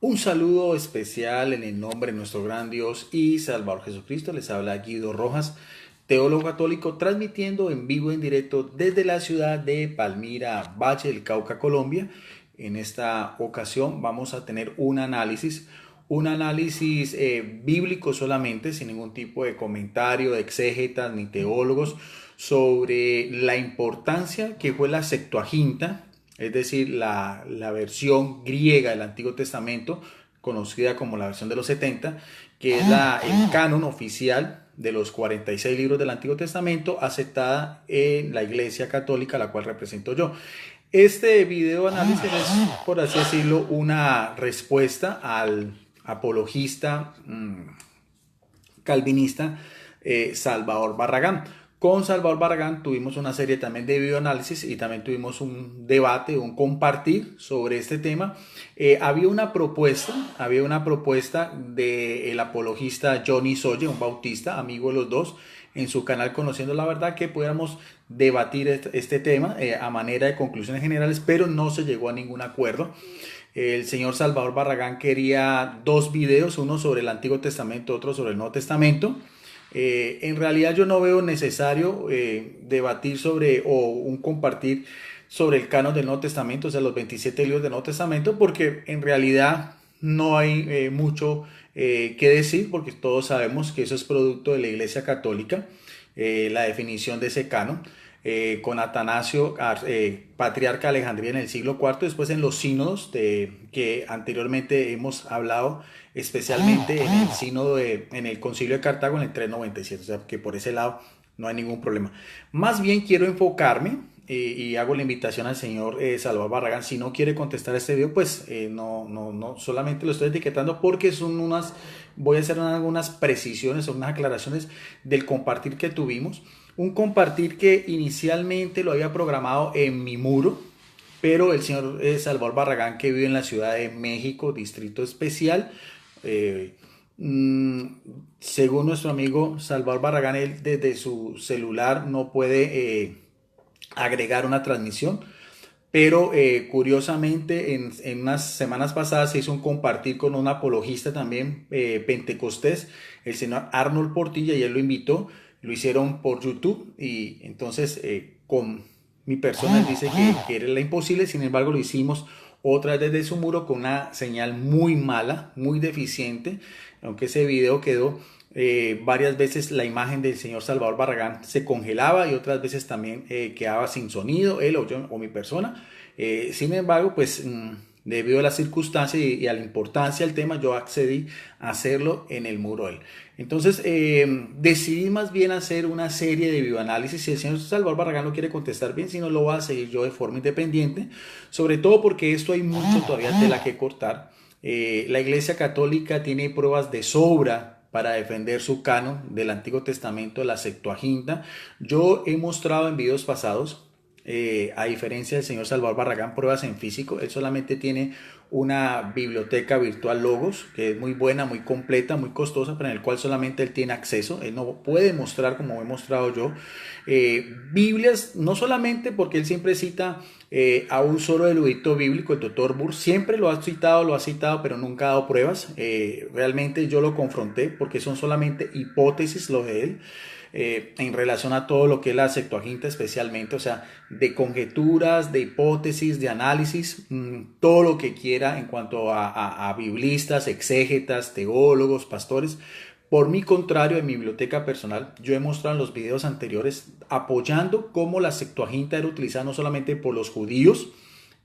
Un saludo especial en el nombre de nuestro gran Dios y Salvador Jesucristo. Les habla Guido Rojas, teólogo católico, transmitiendo en vivo y en directo desde la ciudad de Palmira, Valle del Cauca, Colombia. En esta ocasión vamos a tener un análisis bíblico solamente, sin ningún tipo de comentario de exégetas ni teólogos, sobre la importancia que fue la Septuaginta, es decir, la versión griega del Antiguo Testamento, conocida como la versión de los 70, que es el canon oficial de los 46 libros del Antiguo Testamento, aceptada en la Iglesia Católica, la cual represento yo. Este video análisis es, por así decirlo, una respuesta al apologista calvinista Salvador Barragán. Con Salvador Barragán tuvimos una serie también de videoanálisis y también tuvimos un debate, un compartir sobre este tema. Había una propuesta del apologista Johnny Soye, un bautista, amigo de los dos, en su canal Conociendo la Verdad, que pudiéramos debatir este tema a manera de conclusiones generales, pero no se llegó a ningún acuerdo. El señor Salvador Barragán quería dos videos, uno sobre el Antiguo Testamento, otro sobre el Nuevo Testamento. En realidad yo no veo necesario debatir sobre o un compartir sobre el canon del Nuevo Testamento, o sea, los 27 libros del Nuevo Testamento, porque en realidad no hay mucho que decir, porque todos sabemos que eso es producto de la Iglesia Católica, la definición de ese canon. Con Atanasio, patriarca de Alejandría en el siglo IV, después en los sínodos que anteriormente hemos hablado, especialmente en el sínodo en el concilio de Cartago en el 397, o sea que por ese lado no hay ningún problema. Más bien quiero enfocarme y hago la invitación al señor Salvador Barragán. Si no quiere contestar este video, pues no, solamente lo estoy etiquetando porque voy a hacer algunas precisiones o unas aclaraciones del compartir que tuvimos. Un compartir que inicialmente lo había programado en mi muro, pero el señor Salvador Barragán, que vive en la Ciudad de México, Distrito Especial, eh, mm, según nuestro amigo Salvador Barragán, él desde su celular no puede agregar una transmisión, pero curiosamente en unas semanas pasadas se hizo un compartir con un apologista también pentecostés, el señor Arnold Portilla, y él lo invitó. Lo hicieron por YouTube y entonces con mi persona él dice que era imposible. Sin embargo, lo hicimos otra vez desde su muro con una señal muy mala, muy deficiente, aunque ese video quedó varias veces. La imagen del señor Salvador Barragán se congelaba y otras veces también quedaba sin sonido, él o yo o mi persona. Sin embargo, pues debido a las circunstancias y a la importancia del tema, yo accedí a hacerlo en el muro de él. Entonces decidí más bien hacer una serie de videoanálisis. Si el señor Salvador Barragán no quiere contestar bien, si no, lo voy a seguir yo de forma independiente, sobre todo porque esto hay mucho todavía tela que cortar. La Iglesia Católica tiene pruebas de sobra para defender su canon del Antiguo Testamento, la Septuaginta. Yo he mostrado en videos pasados, a diferencia del señor Salvador Barragán, pruebas en físico. Él solamente tiene una biblioteca virtual Logos, que es muy buena, muy completa, muy costosa, pero en el cual solamente él tiene acceso. Él no puede mostrar, como he mostrado yo, Biblias, no solamente porque él siempre cita a un solo erudito bíblico, el doctor Burr, siempre lo ha citado, pero nunca ha dado pruebas. Realmente yo lo confronté porque son solamente hipótesis lo de él. En relación a todo lo que es la Septuaginta especialmente, o sea, de conjeturas, de hipótesis, de análisis, todo lo que quiera en cuanto a biblistas, exégetas, teólogos, pastores. Por mi contrario, en mi biblioteca personal, yo he mostrado en los videos anteriores apoyando cómo la Septuaginta era utilizada no solamente por los judíos,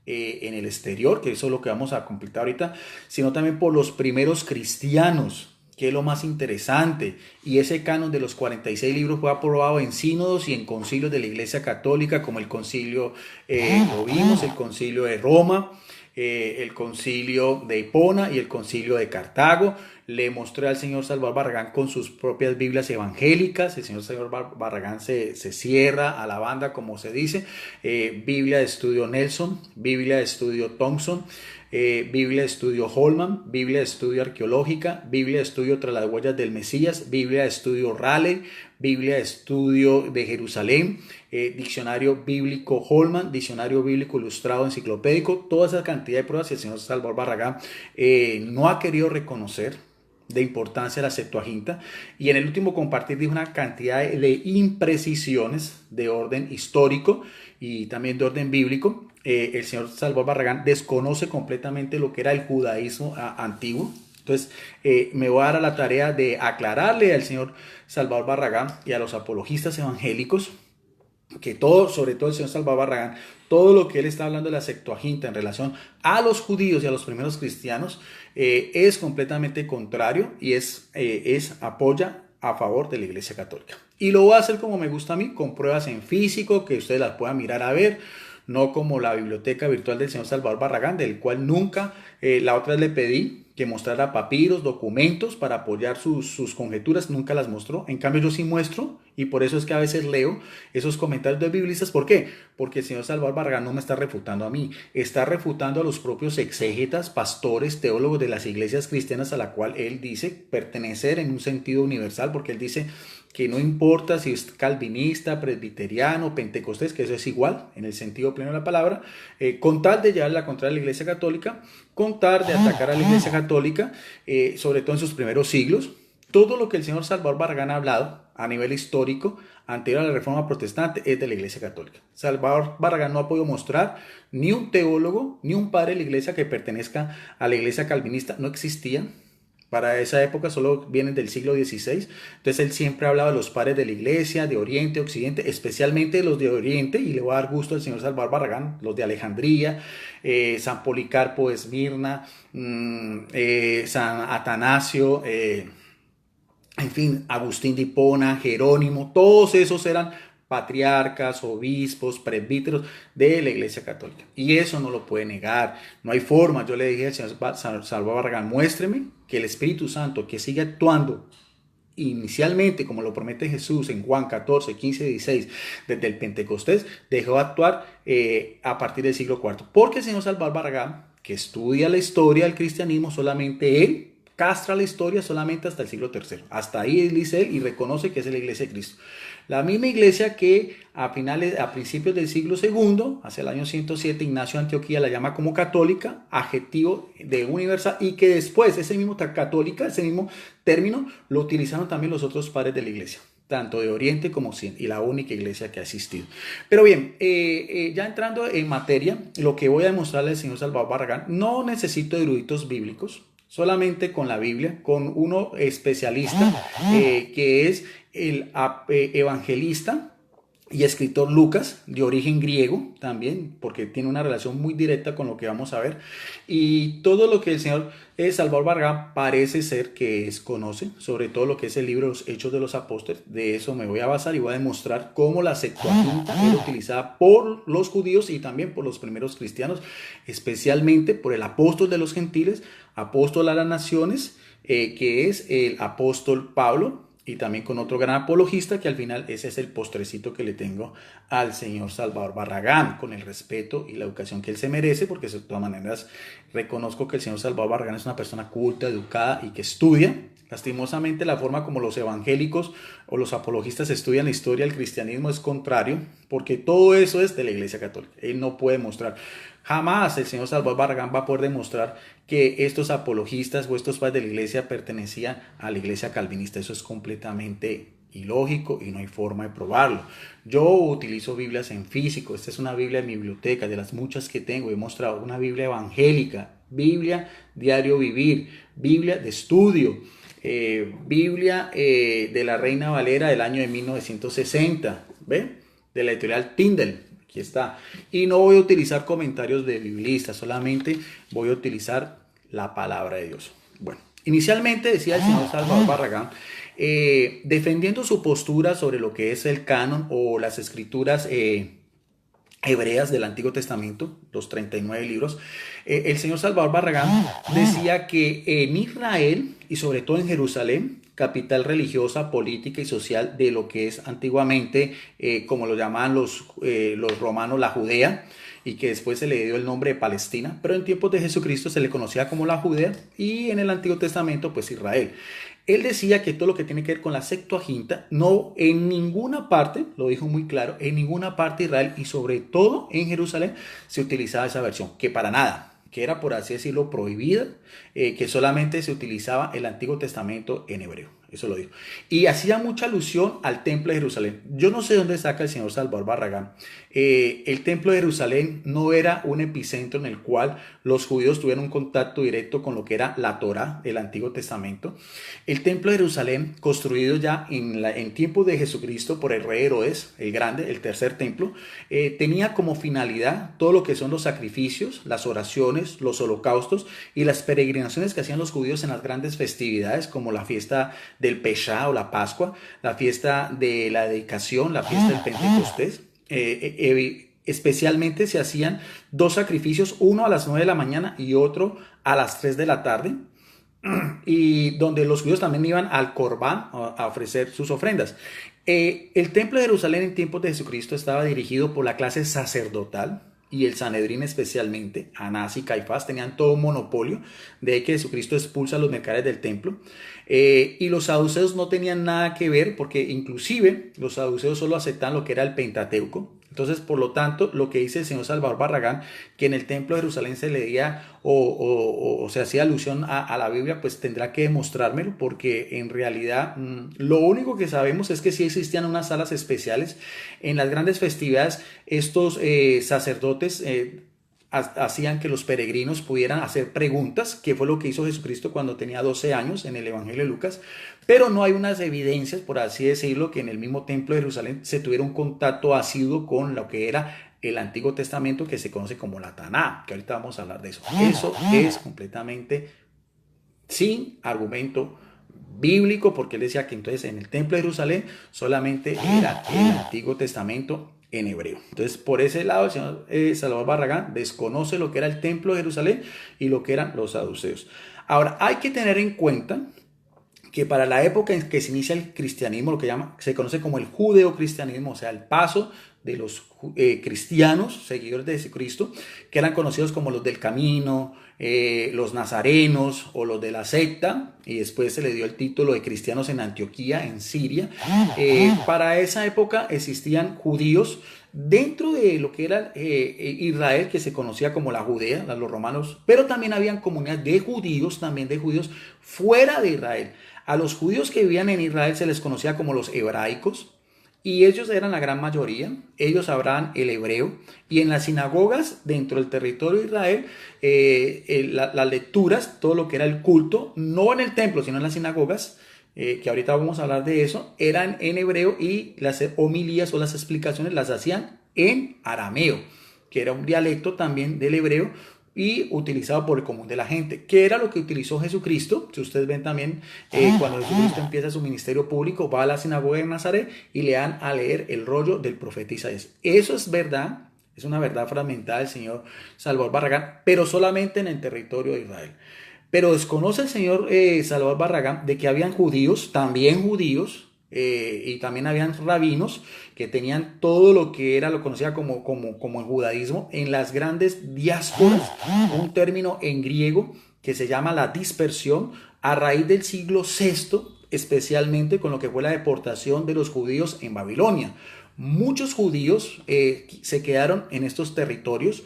en el exterior, que eso es lo que vamos a completar ahorita, sino también por los primeros cristianos, que es lo más interesante. Y ese canon de los 46 libros fue aprobado en sínodos y en concilios de la Iglesia Católica, como el concilio, lo vimos, el concilio de Roma, el concilio de Hipona y el concilio de Cartago. Le mostré al señor Salvador Barragán con sus propias Biblias evangélicas. El señor Barragán se cierra a la banda, como se dice. Biblia de estudio Nelson, Biblia de estudio Thompson, Biblia de estudio Holman, Biblia de estudio arqueológica, Biblia de estudio tras las huellas del Mesías, Biblia de estudio Raleigh, Biblia de estudio de Jerusalén, diccionario bíblico Holman, diccionario bíblico ilustrado enciclopédico, toda esa cantidad de pruebas que el señor Salvador Barragán no ha querido reconocer de importancia la Septuaginta, y en el último compartir dijo una cantidad de imprecisiones de orden histórico y también de orden bíblico. El señor Salvador Barragán desconoce completamente lo que era el judaísmo antiguo. Entonces me voy a dar a la tarea de aclararle al señor Salvador Barragán y a los apologistas evangélicos que todo, sobre todo el señor Salvador Barragán, todo lo que él está hablando de la Septuaginta en relación a los judíos y a los primeros cristianos es completamente contrario y apoya a favor de la Iglesia Católica. Y lo voy a hacer como me gusta a mí, con pruebas en físico, que ustedes las puedan mirar a ver, no como la biblioteca virtual del señor Salvador Barragán, del cual nunca, la otra vez le pedí que mostrara papiros, documentos para apoyar sus conjeturas, nunca las mostró. En cambio yo sí muestro, y por eso es que a veces leo esos comentarios de biblistas. ¿Por qué? Porque el señor Salvador Barragán no me está refutando a mí, está refutando a los propios exégetas, pastores, teólogos de las iglesias cristianas a la cual él dice pertenecer en un sentido universal, porque él dice que no importa si es calvinista, presbiteriano, pentecostés, que eso es igual en el sentido pleno de la palabra, con tal de llevar la contraria a la Iglesia Católica, con tal de atacar a la Iglesia Católica, sobre todo en sus primeros siglos. Todo lo que el señor Salvador Barragán ha hablado a nivel histórico anterior a la Reforma Protestante es de la Iglesia Católica. Salvador Barragán no ha podido mostrar ni un teólogo, ni un padre de la Iglesia que pertenezca a la Iglesia calvinista, no existía. Para esa época solo vienen del siglo XVI. Entonces él siempre ha hablado de los padres de la iglesia, de Oriente, Occidente, especialmente los de Oriente, y le va a dar gusto al señor Salvador Barragán, los de Alejandría, San Policarpo de Esmirna, San Atanasio, en fin, Agustín de Hipona, Jerónimo, todos esos eran patriarcas, obispos, presbíteros de la Iglesia Católica. Y eso no lo puede negar, no hay forma. Yo le dije al señor Salvador Barragán, muéstreme que el Espíritu Santo, que sigue actuando inicialmente, como lo promete Jesús en Juan 14, 15, 16, desde el Pentecostés, dejó de actuar a partir del siglo IV. Porque el señor Salvador Barragán, que estudia la historia del cristianismo, solamente él castra la historia solamente hasta el siglo III. Hasta ahí dice él y reconoce que es la Iglesia de Cristo. La misma iglesia que a principios del siglo II, hacia el año 107, Ignacio de Antioquía la llama como católica, adjetivo de universal, y que después ese mismo católica, ese mismo término, lo utilizaron también los otros padres de la iglesia, tanto de Oriente como Occidente, y la única iglesia que ha existido. Pero bien, ya entrando en materia, lo que voy a demostrarle al señor Salvador Barragán, no necesito eruditos bíblicos, solamente con la Biblia, con uno especialista que es el evangelista y escritor Lucas, de origen griego también, porque tiene una relación muy directa con lo que vamos a ver. Y todo lo que el señor Salvador Barragán parece ser que conoce, sobre todo lo que es el libro de los Hechos de los Apóstoles. De eso me voy a basar y voy a demostrar cómo la Septuaginta era utilizada por los judíos y también por los primeros cristianos, especialmente por el apóstol de los gentiles, apóstol a las naciones, que es el apóstol Pablo, y también con otro gran apologista, que al final ese es el postrecito que le tengo al señor Salvador Barragán, con el respeto y la educación que él se merece, porque de todas maneras reconozco que el señor Salvador Barragán es una persona culta, educada y que estudia. Lastimosamente la forma como los evangélicos o los apologistas estudian la historia del cristianismo es contrario, porque todo eso es de la Iglesia Católica. Él no puede mostrar, jamás el señor Salvador Barragán va a poder demostrar que estos apologistas o estos padres de la iglesia pertenecían a la iglesia calvinista. Eso es completamente ilógico y no hay forma de probarlo. Yo utilizo Biblias en físico. Esta es una Biblia de mi biblioteca, de las muchas que tengo. He mostrado una Biblia evangélica, Biblia Diario Vivir, Biblia de estudio, Biblia de la Reina Valera del año de 1960, ¿ve? De la editorial Tyndale. Aquí está. Y no voy a utilizar comentarios de biblistas, solamente voy a utilizar la palabra de Dios. Bueno, inicialmente decía el señor Salvador Barragán, defendiendo su postura sobre lo que es el canon o las escrituras hebreas del Antiguo Testamento, los 39 libros, el señor Salvador Barragán decía que en Israel y sobre todo en Jerusalén, capital religiosa, política y social de lo que es antiguamente, como lo llamaban los romanos, la Judea, y que después se le dio el nombre de Palestina, pero en tiempos de Jesucristo se le conocía como la Judea y en el Antiguo Testamento pues Israel. Él decía que todo lo que tiene que ver con la Septuaginta, no en ninguna parte, lo dijo muy claro, en ninguna parte de Israel y sobre todo en Jerusalén se utilizaba esa versión, que para nada, que era por así decirlo prohibida, que solamente se utilizaba el Antiguo Testamento en hebreo. Eso lo dijo. Y hacía mucha alusión al Templo de Jerusalén. Yo no sé dónde saca el señor Salvador Barragán. El Templo de Jerusalén no era un epicentro en el cual los judíos tuvieran un contacto directo con lo que era la Torá, el Antiguo Testamento. El Templo de Jerusalén, construido ya en tiempos de Jesucristo por el rey Herodes, el Grande, el tercer templo, tenía como finalidad todo lo que son los sacrificios, las oraciones, los holocaustos y las peregrinaciones que hacían los judíos en las grandes festividades como la fiesta del Pesha o la Pascua, la fiesta de la dedicación, la fiesta del Pentecostés. Especialmente se hacían dos sacrificios, uno a las 9 de la mañana y otro a las 3 de la tarde, y donde los judíos también iban al Corbán a ofrecer sus ofrendas. El templo de Jerusalén en tiempos de Jesucristo estaba dirigido por la clase sacerdotal, y el Sanedrín especialmente, Anás y Caifás, tenían todo un monopolio. De ahí que Jesucristo expulsa a los mercaderes del templo. Y los saduceos no tenían nada que ver, porque inclusive los saduceos solo aceptaban lo que era el Pentateuco. Entonces, por lo tanto, lo que dice el señor Salvador Barragán, que en el templo de Jerusalén se leía o se hacía alusión a la Biblia, pues tendrá que demostrármelo, porque en realidad lo único que sabemos es que sí existían unas salas especiales en las grandes festividades. Estos sacerdotes hacían que los peregrinos pudieran hacer preguntas, que fue lo que hizo Jesucristo cuando tenía 12 años en el Evangelio de Lucas, pero no hay unas evidencias, por así decirlo, que en el mismo templo de Jerusalén se tuviera un contacto asiduo con lo que era el Antiguo Testamento, que se conoce como la Taná, que ahorita vamos a hablar de eso. Eso es completamente sin argumento bíblico, porque él decía que entonces en el templo de Jerusalén solamente era el Antiguo Testamento en hebreo. Entonces, por ese lado, el señor Salvador Barragán desconoce lo que era el templo de Jerusalén y lo que eran los saduceos. Ahora, hay que tener en cuenta que para la época en que se inicia el cristianismo, lo que se conoce como el judeocristianismo, o sea, el paso de los cristianos, seguidores de Jesucristo, que eran conocidos como los del camino, los nazarenos o los de la secta, y después se le dio el título de cristianos en Antioquía, en Siria. Para esa época existían judíos dentro de lo que era Israel, que se conocía como la Judea, los romanos, pero también habían comunidades de judíos, también de judíos fuera de Israel. A los judíos que vivían en Israel se les conocía como los hebraicos, y ellos eran la gran mayoría. Ellos hablaban el hebreo, y en las sinagogas dentro del territorio de Israel, las lecturas, todo lo que era el culto, no en el templo, sino en las sinagogas, que ahorita vamos a hablar de eso, eran en hebreo, y las homilías o las explicaciones las hacían en arameo, que era un dialecto también del hebreo y utilizado por el común de la gente, que era lo que utilizó Jesucristo. Si ustedes ven también, cuando Jesucristo empieza su ministerio público, va a la sinagoga de Nazaret y le dan a leer el rollo del profeta Isaías. Eso es verdad, es una verdad fragmentada del señor Salvador Barragán, pero solamente en el territorio de Israel. Pero desconoce el señor Salvador Barragán de que habían judíos, también judíos, y también habían rabinos que tenían todo lo que era, lo conocía como el judaísmo, en las grandes diásporas, un término en griego que se llama la dispersión, a raíz del siglo VI, especialmente con lo que fue la deportación de los judíos en Babilonia. Muchos judíos se quedaron en estos territorios,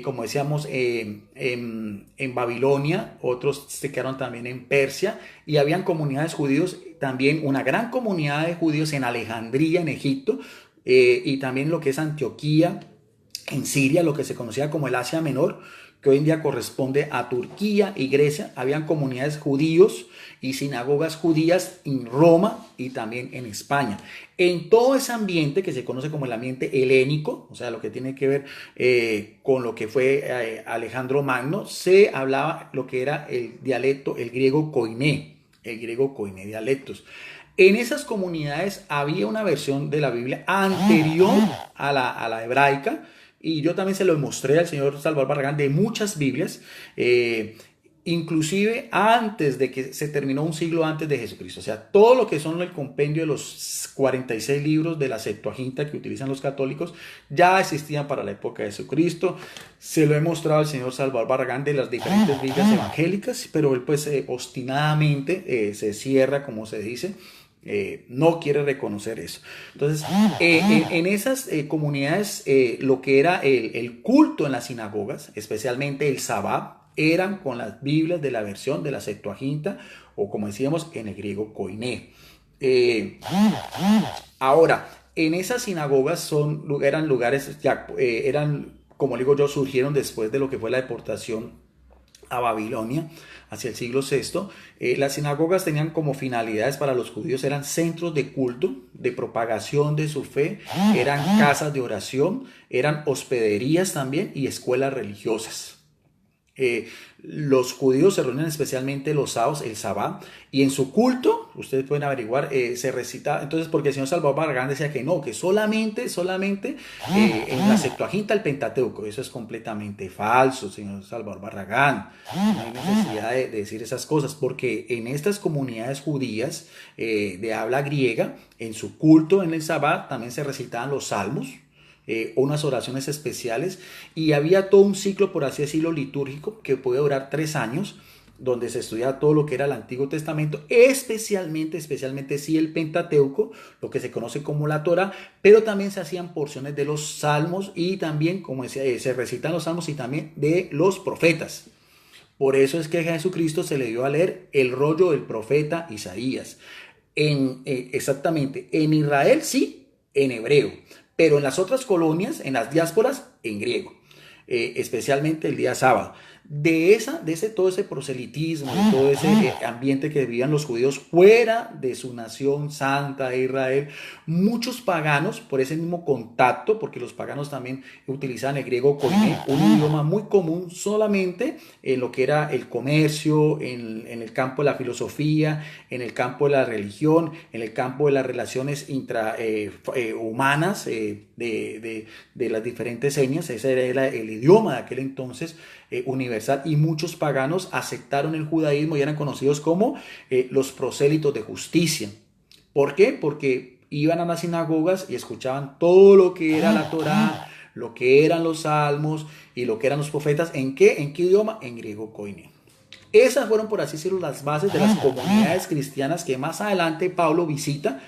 como decíamos, en Babilonia. Otros se quedaron también en Persia, y habían comunidades judíos, también una gran comunidad de judíos en Alejandría, en Egipto, y también lo que es Antioquía, en Siria, lo que se conocía como el Asia Menor, que hoy en día corresponde a Turquía y Grecia. Habían comunidades judíos y sinagogas judías en Roma y también en España. En todo ese ambiente que se conoce como el ambiente helénico, o sea, lo que tiene que ver con lo que fue Alejandro Magno, se hablaba lo que era el dialecto, el griego koiné dialectos. En esas comunidades había una versión de la Biblia anterior a la hebraica, y yo también se lo mostré al señor Salvador Barragán de muchas Biblias. inclusive antes de que se terminó, un siglo antes de Jesucristo. O sea, todo lo que son el compendio de los 46 libros de la Septuaginta que utilizan los católicos ya existían para la época de Jesucristo. Se lo he mostrado al señor Salvador Barragán de las diferentes Biblias evangélicas, pero él pues obstinadamente se cierra, como se dice. No quiere reconocer eso. Entonces, en esas comunidades, lo que era el culto en las sinagogas, especialmente el Sabbat, eran con las Biblias de la versión de la Septuaginta, o como decíamos, en el griego koiné. Ahora, en esas sinagogas eran lugares, eran, como digo yo, surgieron después de lo que fue la deportación a Babilonia hacia el siglo VI. Las sinagogas tenían como finalidades para los judíos, eran centros de culto, de propagación de su fe, eran casas de oración, eran hospederías también y escuelas religiosas. Los judíos se reunían especialmente los sábados, el sabbat, y en su culto, ustedes pueden averiguar, se recita, entonces porque el señor Salvador Barragán decía que no, que solamente en la Septuaginta el Pentateuco. Eso es completamente falso, señor Salvador Barragán. No hay necesidad de decir esas cosas, porque en estas comunidades judías de habla griega, en su culto en el sabbat también se recitaban los salmos, unas oraciones especiales, y había todo un ciclo, por así decirlo, litúrgico que puede durar 3 años, donde se estudiaba todo lo que era el Antiguo Testamento, especialmente sí el Pentateuco, lo que se conoce como la Torá, pero también se hacían porciones de los salmos y también, como decía, se recitan los salmos y también de los profetas. Por eso es que a Jesucristo se le dio a leer el rollo del profeta Isaías. Exactamente, en Israel sí, en hebreo, pero en las otras colonias, en las diásporas, en griego, especialmente el día sábado. Todo ese proselitismo, de todo ese ambiente que vivían los judíos fuera de su nación santa de Israel, muchos paganos, por ese mismo contacto, porque los paganos también utilizaban el griego koiné, un idioma muy común solamente en lo que era el comercio, en el campo de la filosofía, en el campo de la religión, en el campo de las relaciones humanas, de las diferentes señas. Ese era el idioma de aquel entonces, universal, y muchos paganos aceptaron el judaísmo y eran conocidos como los prosélitos de justicia. ¿Por qué? Porque iban a las sinagogas y escuchaban todo lo que era la Torá, lo que eran los salmos y lo que eran los profetas. ¿En qué? ¿En qué idioma? En griego koiné. Esas fueron, por así decirlo, las bases de las comunidades cristianas que más adelante Pablo visita,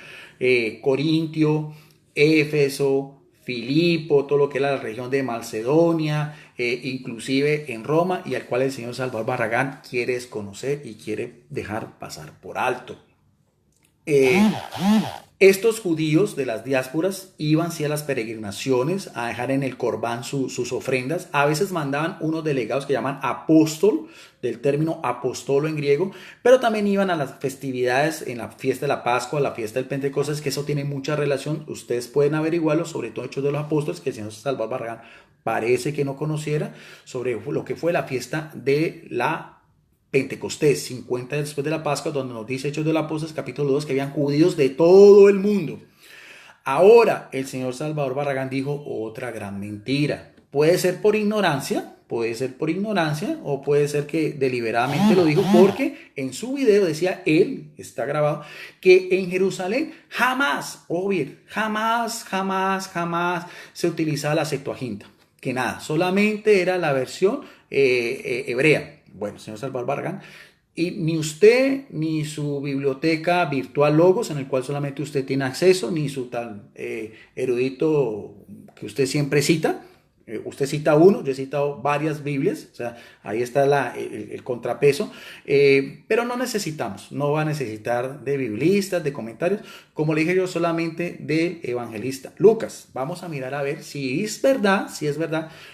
Corintio, Éfeso, Filipo, todo lo que era la región de Macedonia, inclusive en Roma, y al cual el señor Salvador Barragán quiere conocer y quiere dejar pasar por alto. Estos judíos de las diásporas iban sí a las peregrinaciones a dejar en el Corbán sus ofrendas. A veces mandaban unos delegados que llaman apóstol, del término apostolo en griego, pero también iban a las festividades, en la fiesta de la Pascua, la fiesta del Pentecostés, que eso tiene mucha relación. Ustedes pueden averiguarlo, sobre todo Hechos de los Apóstoles, que el señor Salvador Barragán parece que no conociera, sobre lo que fue la fiesta de la Pentecostés, 50 después de la Pascua, donde nos dice Hechos de los Apóstoles, capítulo 2, que habían judíos de todo el mundo. Ahora, el señor Salvador Barragán dijo otra gran mentira. Puede ser por ignorancia, o puede ser que deliberadamente lo dijo, porque en su video decía él, está grabado, que en Jerusalén jamás se utilizaba la Septuaginta, que nada, solamente era la versión hebrea. Bueno, señor Salvador Barragán, y ni usted, ni su biblioteca virtual Logos, en el cual solamente usted tiene acceso, ni su tal erudito que usted siempre cita. Usted cita uno, yo he citado varias Biblias, o sea, ahí está el contrapeso, pero no va a necesitar de biblistas, de comentarios, como le dije yo, solamente del evangelista Lucas. Vamos a mirar a ver si es verdad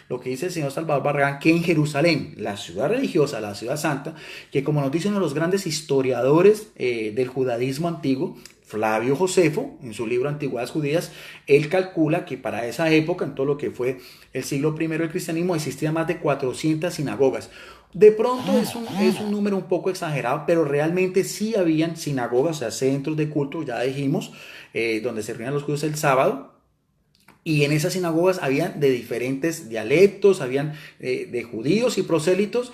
lo que dice el señor Salvador Barragán, que en Jerusalén, la ciudad religiosa, la ciudad santa, que como nos dicen los grandes historiadores del judaísmo antiguo, Flavio Josefo, en su libro Antigüedades Judías, él calcula que para esa época, en todo lo que fue el siglo I del cristianismo, existían más de 400 sinagogas. De pronto es un número un poco exagerado, pero realmente sí habían sinagogas, o sea, centros de culto, ya dijimos, donde se reunían los judíos el sábado. Y en esas sinagogas habían de diferentes dialectos, habían de judíos y prosélitos,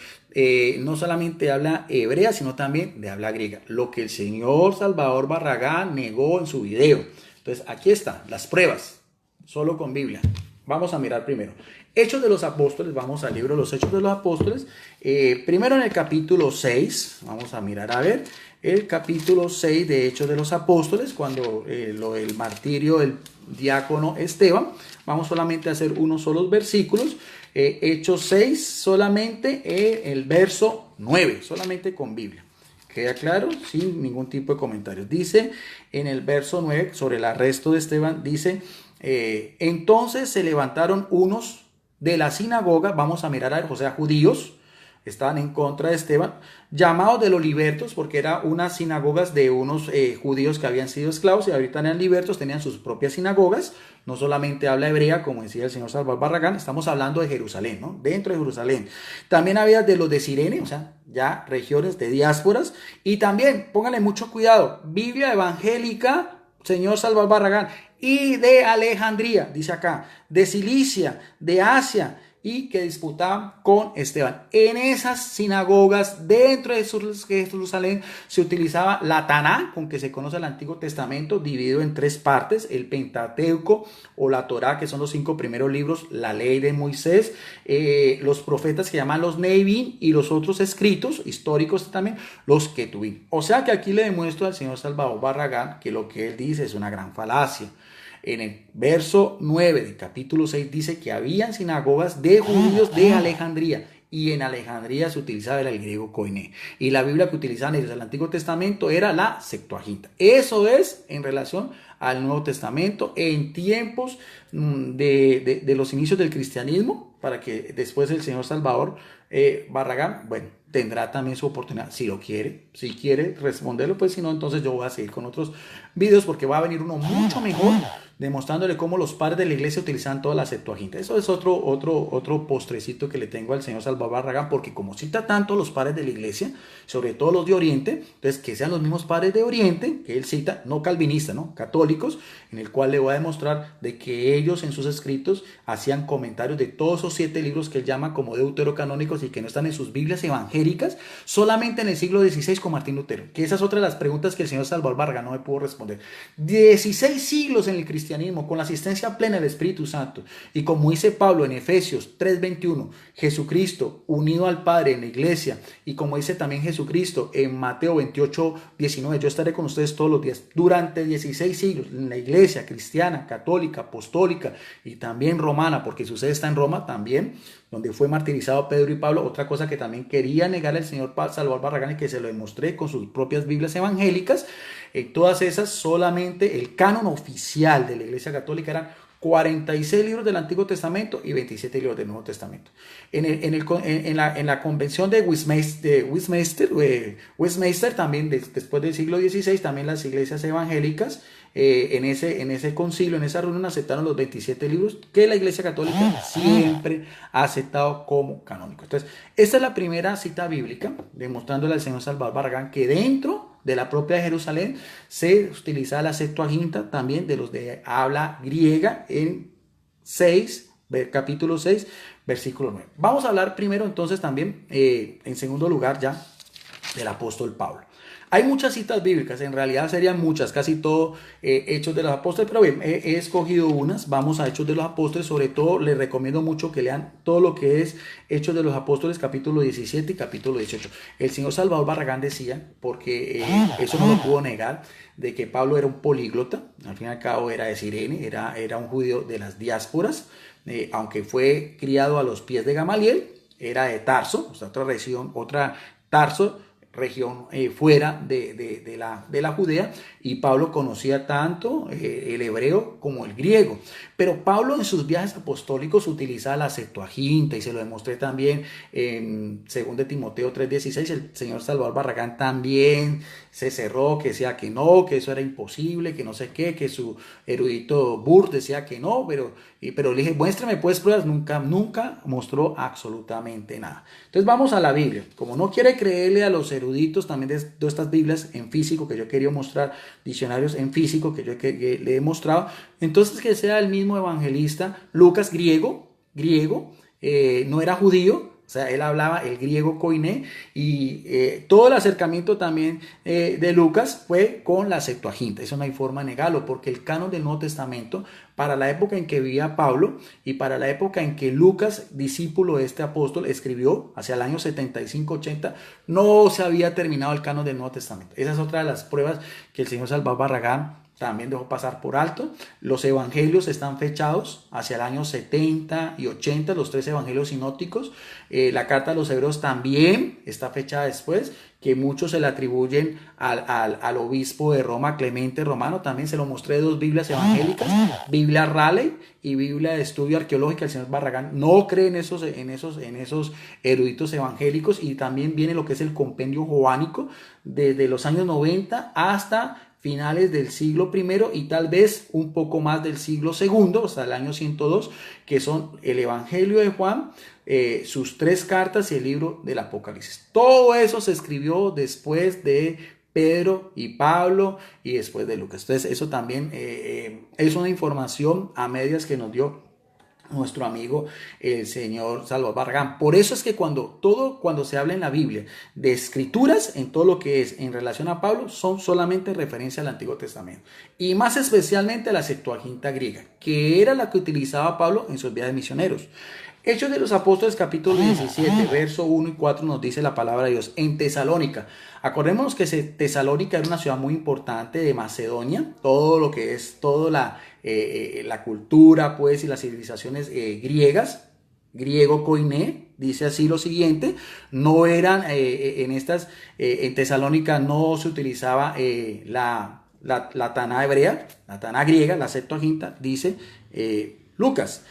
no solamente de habla hebrea, sino también de habla griega, lo que el señor Salvador Barragán negó en su video. Entonces, aquí están las pruebas, solo con Biblia. Vamos a mirar primero. Hechos de los Apóstoles, vamos al libro de los Hechos de los Apóstoles. Primero en el capítulo 6, vamos a mirar a ver, el capítulo 6 de Hechos de los Apóstoles, cuando el martirio del diácono Esteban. Vamos solamente a hacer unos solos versículos. Hechos 6, solamente el verso 9, solamente con Biblia. ¿Queda claro? Sin ningún tipo de comentarios. Dice en el verso 9, sobre el arresto de Esteban, dice, entonces se levantaron unos de la sinagoga, vamos a mirar a ver, o sea, judíos, estaban en contra de Esteban, llamados de los libertos, porque eran unas sinagogas de unos judíos que habían sido esclavos y ahorita eran libertos, tenían sus propias sinagogas, no solamente habla hebrea, como decía el señor Salvador Barragán, estamos hablando de Jerusalén, ¿no? Dentro de Jerusalén. También había de los de Cirene, o sea, ya regiones de diásporas, y también, pónganle mucho cuidado, Biblia evangélica, señor Salvador Barragán, y de Alejandría, dice acá, de Cilicia, de Asia, y que disputaban con Esteban. En esas sinagogas dentro de Jerusalén se utilizaba la Taná, con que se conoce el Antiguo Testamento, dividido en 3 partes, el Pentateuco o la Torá, que son los 5 primeros libros, la ley de Moisés, los profetas que llaman los Nevi'im y los otros escritos históricos también, los Ketuvim. O sea que aquí le demuestro al señor Salvador Barragán que lo que él dice es una gran falacia. En el verso 9 del capítulo 6 dice que habían sinagogas de judíos de Alejandría. Y en Alejandría se utilizaba el griego koiné. Y la Biblia que utilizaban ellos en el Antiguo Testamento era la Septuaginta. Eso es en relación al Nuevo Testamento en tiempos de los inicios del cristianismo, para que después el señor Salvador Barragán, bueno, tendrá también su oportunidad, si lo quiere, si quiere responderlo, pues si no, entonces yo voy a seguir con otros videos porque va a venir uno mucho mejor demostrándole cómo los padres de la iglesia utilizaban toda la Septuaginta. Eso es otro postrecito que le tengo al señor Salvador Barragán, porque como cita tanto los padres de la iglesia, sobre todo los de Oriente, entonces que sean los mismos padres de Oriente que él cita, no calvinistas, no católicos, en el cual le voy a demostrar de que ellos en sus escritos hacían comentarios de todos esos 7 libros que él llama como deuterocanónicos y que no están en sus Biblias evangélicas, solamente en el siglo XVI con Martín Lutero, que esa es otra de las preguntas que el señor Salvador Barragán no me pudo responder. 16 siglos en el cristianismo con la asistencia plena del Espíritu Santo, y como dice Pablo en Efesios 3:21, Jesucristo unido al Padre en la iglesia, y como dice también Jesucristo en Mateo 28:19, yo estaré con ustedes todos los días, durante 16 siglos en la iglesia cristiana, católica, apostólica y también romana, porque su sede está en Roma también, donde fue martirizado Pedro y Pablo. Otra cosa que también quería negar el señor Salvador Barragán y que se lo demostré con sus propias Biblias evangélicas, todas esas, solamente el canon oficial de la Iglesia Católica eran 46 libros del Antiguo Testamento y 27 libros del Nuevo Testamento. En la convención de Westminster también, después del siglo XVI, también las iglesias evangélicas, en ese concilio, en esa reunión, aceptaron los 27 libros que la Iglesia Católica siempre ha aceptado como canónicos. Entonces, esta es la primera cita bíblica, demostrándole al señor Salvador Barragán que dentro de la propia Jerusalén se utiliza la Septuaginta, también de los de habla griega, en capítulo 6, versículo 9. Vamos a hablar primero entonces también, en segundo lugar ya, del apóstol Pablo. Hay muchas citas bíblicas, en realidad serían muchas, casi todo Hechos de los Apóstoles, pero bien, he escogido unas. Vamos a Hechos de los Apóstoles. Sobre todo les recomiendo mucho que lean todo lo que es Hechos de los Apóstoles, capítulo 17 y capítulo 18. El señor Salvador Barragán decía, porque eso no lo pudo negar, de que Pablo era un políglota, al fin y al cabo era de Cirene, era un judío de las diásporas, aunque fue criado a los pies de Gamaliel, era de Tarso, o sea, otra Tarso, región fuera de la Judea, y Pablo conocía tanto el hebreo como el griego. Pero Pablo en sus viajes apostólicos utilizaba la Septuaginta, y se lo demostré también en 2 Timoteo 3:16. El señor Salvador Barragán también se cerró, que decía que no, que eso era imposible, que no sé qué, que su erudito Burr decía que no, pero le dije, muéstrame pues pruebas. Nunca mostró absolutamente nada. Entonces vamos a la Biblia. Como no quiere creerle a los eruditos también de todas estas Biblias en físico que yo he querido mostrar, diccionarios en físico que le he mostrado. Entonces que sea el mismo evangelista, Lucas, griego, no era judío. O sea, él hablaba el griego koiné y todo el acercamiento también de Lucas fue con la Septuaginta. Eso no hay forma de negarlo, porque el canon del Nuevo Testamento, para la época en que vivía Pablo y para la época en que Lucas, discípulo de este apóstol, escribió hacia el año 75-80, no se había terminado el canon del Nuevo Testamento. Esa es otra de las pruebas que el señor Salvador Barragán también dejó pasar por alto. Los evangelios están fechados hacia el año 70 y 80, los 3 evangelios sinópticos. La carta a los hebreos también está fechada después, que muchos se le atribuyen al obispo de Roma, Clemente Romano. También se lo mostré 2 Biblias evangélicas, Biblia Raleigh y Biblia de Estudio Arqueológico. El señor Barragán no cree en esos eruditos evangélicos, y también viene lo que es el compendio jovánico desde los años 90 hasta finales del siglo I y tal vez un poco más del siglo II, hasta el año 102, que son el Evangelio de Juan, sus 3 cartas y el libro del Apocalipsis. Todo eso se escribió después de Pedro y Pablo y después de Lucas. Entonces eso también es una información a medias que nos dio nuestro amigo el señor Salvador Barragán. Por eso es que cuando se habla en la Biblia de escrituras, en todo lo que es en relación a Pablo, son solamente referencia al Antiguo Testamento, y más especialmente a la Septuaginta griega, que era la que utilizaba Pablo en sus viajes misioneros. Hechos de los Apóstoles, capítulo 17, verso 1 y 4, nos dice la palabra de Dios. En Tesalónica, acordémonos que Tesalónica era una ciudad muy importante de Macedonia, todo lo que es toda la cultura, pues, y las civilizaciones griegas, griego koiné, dice así lo siguiente. No eran en Tesalónica no se utilizaba la Taná hebrea, la Taná griega, la Septuaginta, dice Lucas.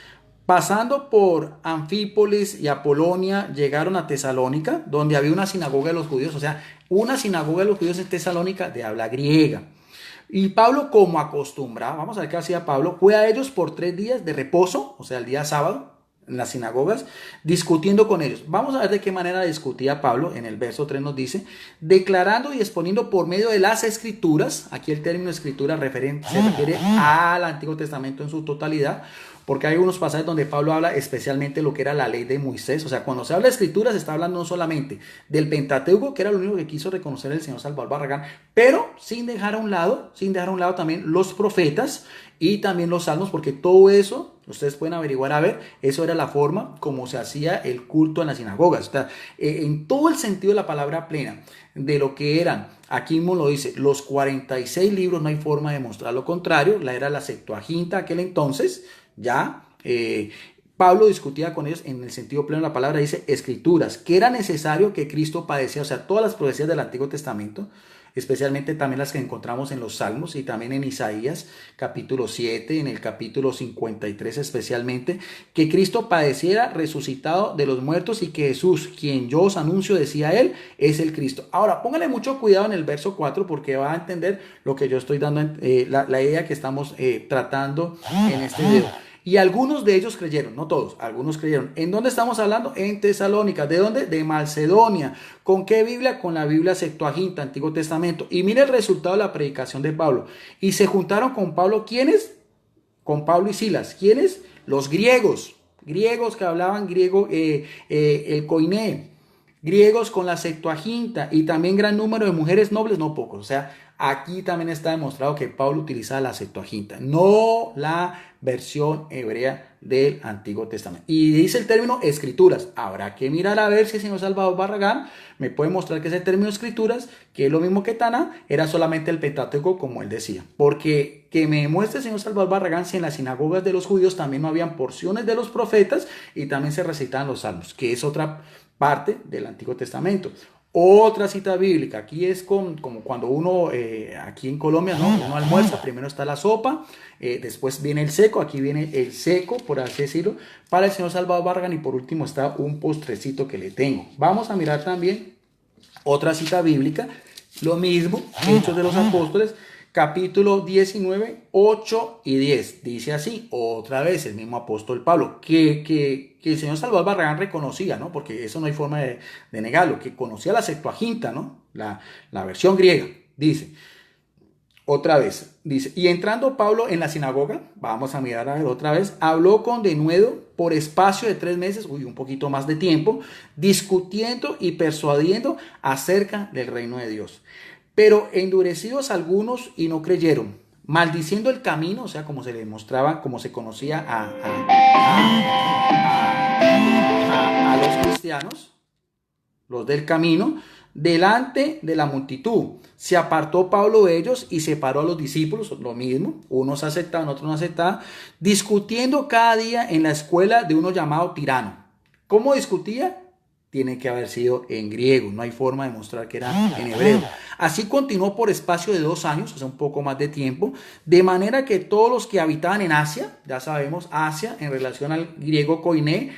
Pasando por Anfípolis y Apolonia, llegaron a Tesalónica, donde había una sinagoga de los judíos, o sea, una sinagoga de los judíos en Tesalónica de habla griega. Y Pablo, como acostumbraba, vamos a ver qué hacía Pablo, fue a ellos por 3 días de reposo, o sea, el día sábado, en las sinagogas, discutiendo con ellos. Vamos a ver de qué manera discutía Pablo. En el verso 3 nos dice: declarando y exponiendo por medio de las escrituras. Aquí el término escritura se refiere al Antiguo Testamento en su totalidad, porque hay unos pasajes donde Pablo habla especialmente de lo que era la ley de Moisés. O sea, cuando se habla de escrituras, se está hablando no solamente del Pentateuco, que era lo único que quiso reconocer el señor Salvador Barragán, pero sin dejar a un lado también los profetas y también los salmos, porque todo eso, ustedes pueden averiguar, a ver, eso era la forma como se hacía el culto en las sinagogas. O sea, en todo el sentido de la palabra plena, de lo que eran, aquí mismo lo dice, los 46 libros, no hay forma de mostrar lo contrario, era la Septuaginta aquel entonces. Ya Pablo discutía con ellos en el sentido pleno de la palabra, dice escrituras, que era necesario que Cristo padecía, o sea, todas las profecías del Antiguo Testamento, especialmente también las que encontramos en los Salmos y también en Isaías capítulo 7, en el capítulo 53 especialmente, que Cristo padeciera resucitado de los muertos y que Jesús, quien yo os anuncio, decía él, es el Cristo. Ahora, póngale mucho cuidado en el verso 4 porque va a entender lo que yo estoy dando, la idea que estamos tratando en este video. Y algunos de ellos creyeron, no todos, algunos creyeron. ¿En dónde estamos hablando? En Tesalónica. ¿De dónde? De Macedonia. ¿Con qué Biblia? Con la Biblia Septuaginta, Antiguo Testamento. Y mire el resultado de la predicación de Pablo. Y se juntaron con Pablo, ¿quiénes? Con Pablo y Silas. ¿Quiénes? Los griegos que hablaban griego, el koiné. Griegos con la Septuaginta y también gran número de mujeres nobles, no pocos. O sea, aquí también está demostrado que Pablo utilizaba la Septuaginta, no la versión hebrea del Antiguo Testamento. Y dice el término escrituras. Habrá que mirar a ver si el señor Salvador Barragán me puede mostrar que ese término escrituras, que es lo mismo que Taná, era solamente el Pentateuco, como él decía. Porque que me muestre el señor Salvador Barragán si en las sinagogas de los judíos también no habían porciones de los profetas y también se recitaban los salmos, que es otra parte del Antiguo Testamento. Otra cita bíblica, aquí es como cuando uno, aquí en Colombia, ¿no? Uno almuerza, primero está la sopa, después viene el seco, aquí viene el seco, por así decirlo, para el señor Salvador Barragán, y por último está un postrecito que le tengo. Vamos a mirar también otra cita bíblica, lo mismo, Hechos de los Apóstoles, capítulo 19, 8 y 10. Dice así, otra vez el mismo apóstol Pablo, que el señor Salvador Barragán reconocía, ¿no? Porque eso no hay forma de negarlo, que conocía la Septuaginta, ¿no? La versión griega. Dice, otra vez, dice, y entrando Pablo en la sinagoga, vamos a mirar a ver otra vez, habló con denuedo por espacio de 3 meses, un poquito más de tiempo, discutiendo y persuadiendo acerca del reino de Dios. Pero endurecidos algunos y no creyeron, maldiciendo el camino, o sea, como se le mostraba, como se conocía a los cristianos, los del camino, delante de la multitud. Se apartó Pablo de ellos y separó a los discípulos, lo mismo, unos aceptaban, otros no aceptaban, discutiendo cada día en la escuela de uno llamado Tirano. ¿Cómo discutía? Tiene que haber sido en griego, no hay forma de mostrar que era en hebreo. Así continuó por espacio de 2 años, o sea, un poco más de tiempo, de manera que todos los que habitaban en Asia, ya sabemos, Asia en relación al griego koiné,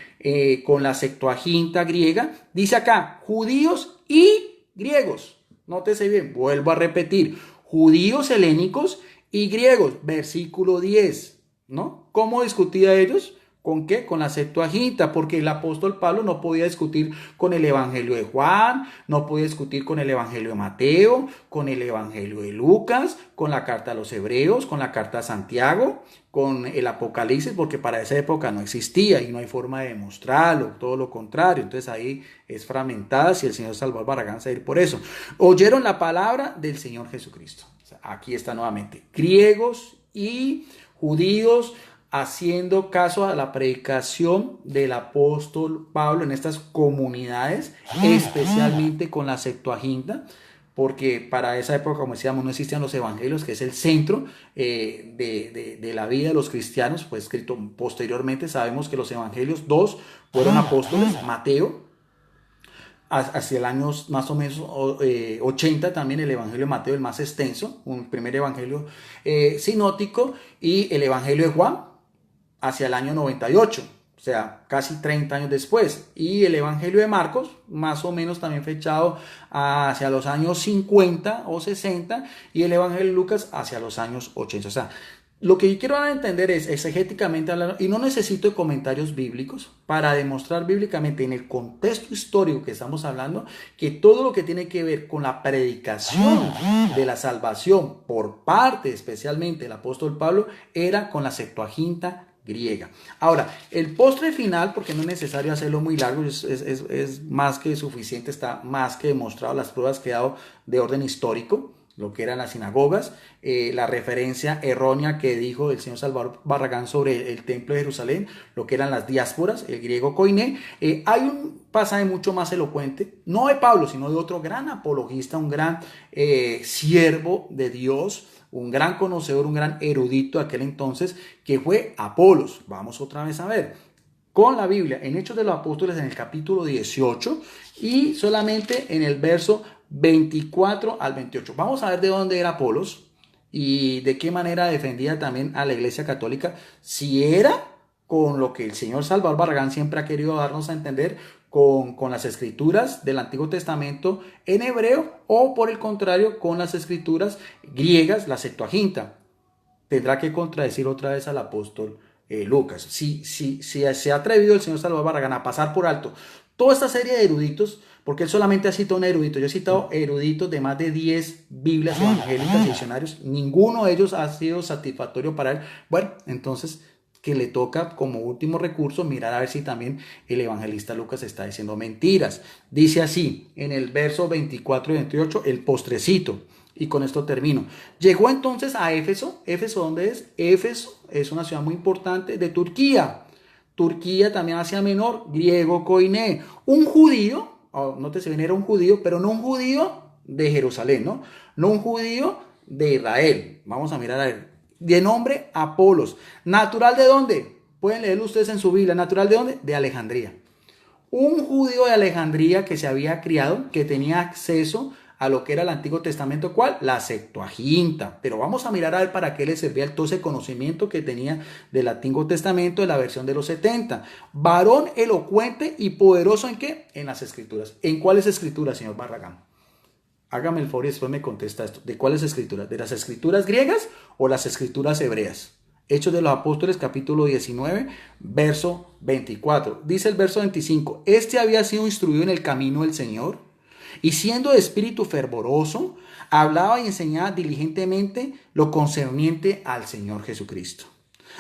con la Septuaginta griega, dice acá, judíos y griegos. Nótese bien, vuelvo a repetir, judíos helénicos y griegos, versículo 10, ¿no? ¿Cómo discutía ellos? ¿Con qué? Con la Septuaginta, porque el apóstol Pablo no podía discutir con el Evangelio de Juan, no podía discutir con el Evangelio de Mateo, con el Evangelio de Lucas, con la carta a los Hebreos, con la carta a Santiago, con el Apocalipsis, porque para esa época no existía y no hay forma de demostrarlo, todo lo contrario. Entonces ahí es fragmentada si el señor Salvador Barragán se va a ir por eso. Oyeron la palabra del Señor Jesucristo. O sea, aquí está nuevamente, griegos y judíos, haciendo caso a la predicación del apóstol Pablo en estas comunidades, especialmente con la Septuaginta, porque para esa época, como decíamos, no existían los evangelios, que es el centro de la vida de los cristianos. Fue escrito posteriormente, sabemos que los evangelios, 2 fueron apóstoles, Mateo, hacia el año más o menos 80 también el Evangelio de Mateo, el más extenso, un primer evangelio sinóptico, y el Evangelio de Juan, hacia el año 98, o sea, casi 30 años después. Y el Evangelio de Marcos, más o menos también fechado hacia los años 50 o 60, y el Evangelio de Lucas hacia los años 80. O sea, lo que yo quiero dar a entender es, exegéticamente hablando, y no necesito de comentarios bíblicos para demostrar bíblicamente en el contexto histórico que estamos hablando, que todo lo que tiene que ver con la predicación de la salvación por parte especialmente del apóstol Pablo era con la Septuaginta griega. Ahora, el postre final, porque no es necesario hacerlo muy largo, es más que suficiente, está más que demostrado las pruebas que he dado de orden histórico, lo que eran las sinagogas, la referencia errónea que dijo el señor Salvador Barragán sobre el templo de Jerusalén, lo que eran las diásporas, el griego koiné. Hay un pasaje mucho más elocuente, no de Pablo, sino de otro gran apologista, un gran siervo de Dios, un gran conocedor, un gran erudito de aquel entonces, que fue Apolos. Vamos otra vez a ver, con la Biblia, en Hechos de los Apóstoles, en el capítulo 18, y solamente en el verso 24 al 28. Vamos a ver de dónde era Apolos y de qué manera defendía también a la Iglesia Católica, si era con lo que el señor Salvador Barragán siempre ha querido darnos a entender, con las escrituras del Antiguo Testamento en hebreo, o por el contrario con las escrituras griegas, la Septuaginta. Tendrá que contradecir otra vez al apóstol Lucas. Si se ha atrevido el señor Salvador Barragán a pasar por alto toda esta serie de eruditos, porque él solamente ha citado un erudito, yo he citado eruditos de más de 10 Biblias evangélicas y diccionarios, ninguno de ellos ha sido satisfactorio para él. Bueno, entonces que le toca como último recurso mirar a ver si también el evangelista Lucas está diciendo mentiras. Dice así, en el verso 24 y 28, el postrecito, y con esto termino. Llegó entonces a Éfeso. ¿Éfeso dónde es? Éfeso es una ciudad muy importante de Turquía. Turquía también Asia Menor, griego koiné. Un judío, nótese bien, era un judío, pero no un judío de Jerusalén, ¿no? No un judío de Israel. Vamos a mirar a ver. De nombre Apolos. ¿Natural de dónde? Pueden leerlo ustedes en su Biblia. ¿Natural de dónde? De Alejandría. Un judío de Alejandría que se había criado, que tenía acceso a lo que era el Antiguo Testamento. ¿Cuál? La Septuaginta. Pero vamos a mirar a ver para qué le servía todo ese conocimiento que tenía del Antiguo Testamento, de la versión de los 70. Varón elocuente y poderoso ¿en qué? En las Escrituras. ¿En cuáles Escrituras, señor Barragán? Hágame el favor y después me contesta esto. ¿De cuáles escrituras? ¿De las escrituras griegas o las escrituras hebreas? Hechos de los Apóstoles, capítulo 19, verso 24. Dice el verso 25, este había sido instruido en el camino del Señor y siendo de espíritu fervoroso, hablaba y enseñaba diligentemente lo concerniente al Señor Jesucristo.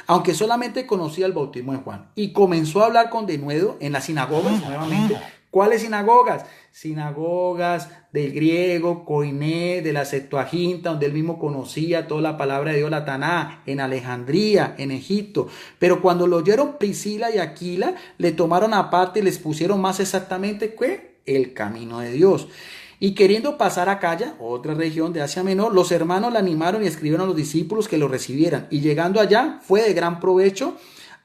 Aunque solamente conocía el bautismo de Juan y comenzó a hablar con denuedo en las sinagogas, nuevamente. ¿Cuáles sinagogas? Sinagogas del griego, koiné, de la Septuaginta, donde él mismo conocía toda la palabra de Dios, la Taná, en Alejandría, en Egipto. Pero cuando lo oyeron Priscila y Aquila, le tomaron aparte y les pusieron más exactamente ¿qué? El camino de Dios. Y queriendo pasar a Acaya, otra región de Asia Menor, los hermanos la animaron y escribieron a los discípulos que lo recibieran. Y llegando allá, fue de gran provecho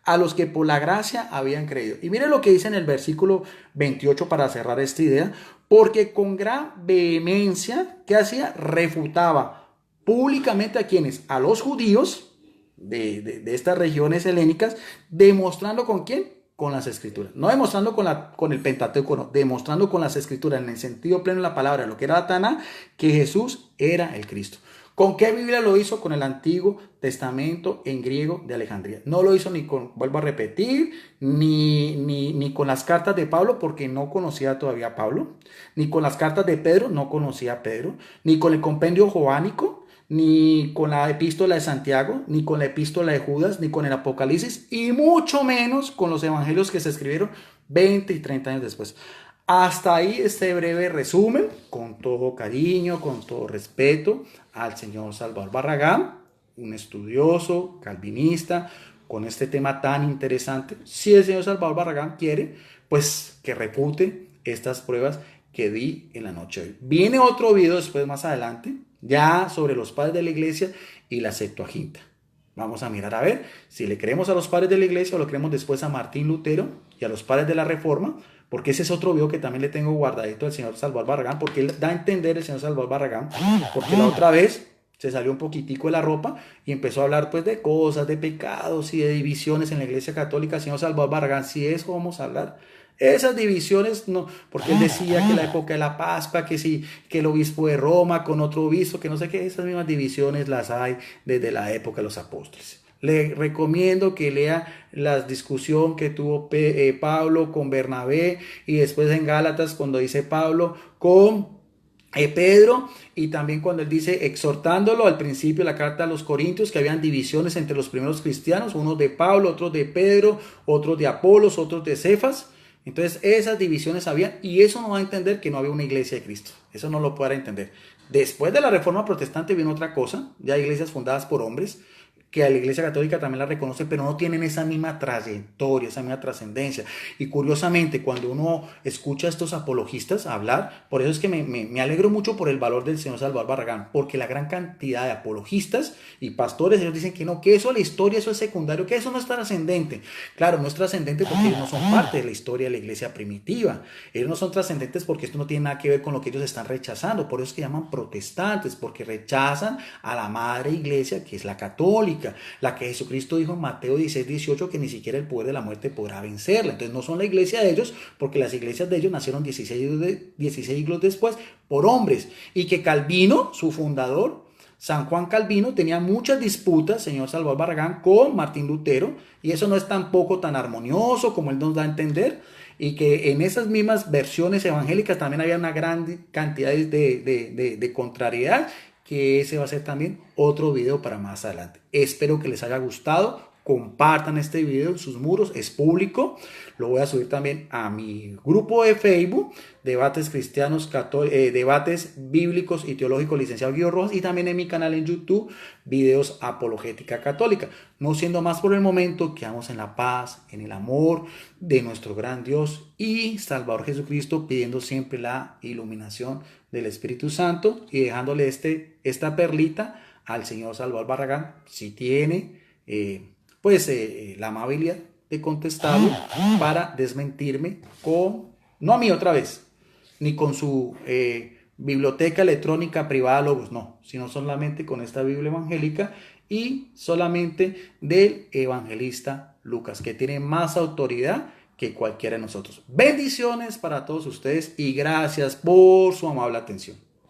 a los que por la gracia habían creído. Y mire lo que dice en el versículo 28 para cerrar esta idea. Porque con gran vehemencia, ¿qué hacía? Refutaba públicamente a quienes, a los judíos de estas regiones helénicas, demostrando con quién, con las escrituras, no demostrando con el Pentateuco, no, demostrando con las escrituras en el sentido pleno de la palabra, lo que era la Taná, que Jesús era el Cristo. ¿Con qué Biblia lo hizo? Con el Antiguo Testamento en griego de Alejandría. No lo hizo ni con, vuelvo a repetir, ni con las cartas de Pablo, porque no conocía todavía a Pablo, ni con las cartas de Pedro, no conocía a Pedro, ni con el compendio joánico, ni con la epístola de Santiago, ni con la epístola de Judas, ni con el Apocalipsis, y mucho menos con los evangelios que se escribieron 20 y 30 años después. Hasta ahí este breve resumen, con todo cariño, con todo respeto, al señor Salvador Barragán, un estudioso, calvinista, con este tema tan interesante. Si el señor Salvador Barragán quiere, pues que repute estas pruebas que di en la noche de hoy. Viene otro video después más adelante, ya sobre los padres de la iglesia y la Septuaginta. Vamos a mirar a ver si le creemos a los padres de la iglesia o lo creemos después a Martín Lutero y a los padres de la Reforma, porque ese es otro video que también le tengo guardadito al señor Salvador Barragán, porque él da a entender el señor Salvador Barragán, porque la otra vez se salió un poquitico de la ropa y empezó a hablar pues de cosas, de pecados y de divisiones en la iglesia católica. Señor Salvador Barragán, si eso vamos a hablar. Esas divisiones, no, porque él decía que la época de la Pascua, que sí, que el obispo de Roma con otro obispo, que no sé qué, esas mismas divisiones las hay desde la época de los apóstoles. Le recomiendo que lea la discusión que tuvo Pablo con Bernabé y después en Gálatas cuando dice Pablo con Pedro, y también cuando él dice exhortándolo al principio de la carta a los Corintios que habían divisiones entre los primeros cristianos, unos de Pablo, otros de Pedro, otros de Apolos, otros de Cefas. Entonces esas divisiones había y eso no va a entender que no había una iglesia de Cristo. Eso no lo podrá entender. Después de la Reforma Protestante vino otra cosa, ya iglesias fundadas por hombres, que a la Iglesia Católica también la reconoce, pero no tienen esa misma trayectoria, esa misma trascendencia. Y curiosamente, cuando uno escucha a estos apologistas hablar, por eso es que me alegro mucho por el valor del señor Salvador Barragán, porque la gran cantidad de apologistas y pastores, ellos dicen que no, que eso, la historia, eso es secundario, que eso no es trascendente. Claro, no es trascendente porque ellos no son parte de la historia de la iglesia primitiva. Ellos no son trascendentes porque esto no tiene nada que ver con lo que ellos están rechazando. Por eso es que llaman protestantes, porque rechazan a la madre iglesia, que es la católica, la que Jesucristo dijo en Mateo 16, 18, que ni siquiera el poder de la muerte podrá vencerla. Entonces no son la iglesia de ellos, porque las iglesias de ellos nacieron 16 siglos después por hombres, y que Calvino, su fundador, San Juan Calvino, tenía muchas disputas, señor Salvador Barragán, con Martín Lutero, y eso no es tampoco tan armonioso como él nos da a entender, y que en esas mismas versiones evangélicas también había una gran cantidad de contrariedad, que ese va a ser también otro video para más adelante. Espero que les haya gustado. Compartan este video en sus muros, es público. Lo voy a subir también a mi grupo de Facebook, Debates Cristianos, Debates Bíblicos y Teológicos, licenciado Guido Rojas, y también en mi canal en YouTube, Videos Apologética Católica. No siendo más por el momento, quedamos en la paz, en el amor de nuestro gran Dios y Salvador Jesucristo, pidiendo siempre la iluminación del Espíritu Santo y dejándole esta perlita al señor Salvador Barragán, si tiene la amabilidad de contestarlo para desmentirme con, no a mí otra vez, ni con su biblioteca electrónica privada Logos, no, sino solamente con esta Biblia evangélica y solamente del evangelista Lucas, que tiene más autoridad que cualquiera de nosotros. Bendiciones para todos ustedes y gracias por su amable atención.